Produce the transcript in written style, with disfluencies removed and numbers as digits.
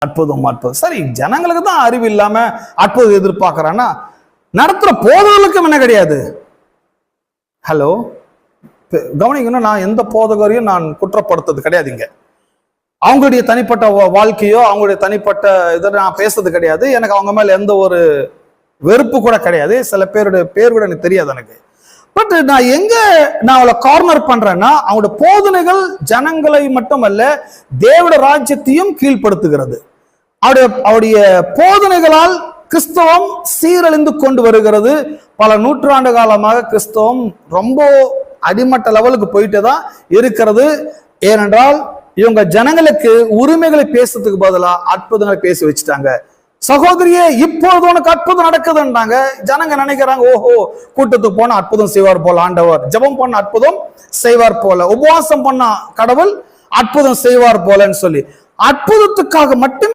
அற்புதம் அற்புதம். சரி, ஜனங்களுக்கு தான் அறிவு இல்லாம அற்புதம் எதிர்பார்க்கறான்னா நடத்துற போதகர்களுக்கும் என்ன கிடையாது? ஹலோ, கவனிக்கணும், நான் எந்த போதகரையும் நான் குற்றப்படுத்துறது கிடையாதுங்க. அவங்களுடைய தனிப்பட்ட வாழ்க்கையோ அவங்களுடைய தனிப்பட்ட இதை நான் பேசுறது கிடையாது. எனக்கு அவங்க மேல எந்த ஒரு வெறுப்பு கூட கிடையாது. சில பேருடைய பேர் கூட எனக்கு தெரியாது எனக்கு. பட் நான் அவளை கார்னர் பண்றேன்னா அவங்களோட போதனைகள் ஜனங்களை மட்டுமல்ல தேவனுடைய ராஜ்யத்தையும் கீழ்ப்படுத்துகிறது. அவருடைய போதனைகளால் கிறிஸ்தவம் சீரழிந்து கொண்டு வருகிறது. பல நூற்றாண்டு காலமாக கிறிஸ்தவம் ரொம்ப அடிமட்ட லெவலுக்கு போயிட்டு தான் இருக்கிறது. ஏனென்றால் இவங்க ஜனங்களுக்கு உரிமைகளை பேசுறதுக்கு பதிலாக அற்புதங்களை பேசி வச்சுட்டாங்க. சகோதரியே, இப்பொழுது உனக்கு அற்புதம் நடக்குதுன்றாங்க. ஜனங்க நினைக்கிறாங்க, ஓஹோ, கூட்டத்துக்கு போன அற்புதம் செய்வார் போல ஆண்டவர், ஜெபம் பண்ண அற்புதம் செய்வார் போல, உபவாசம் பண்ண கடவுள் அற்புதம் செய்வார் போலன்னு சொல்லி அற்புதத்துக்காக மட்டும்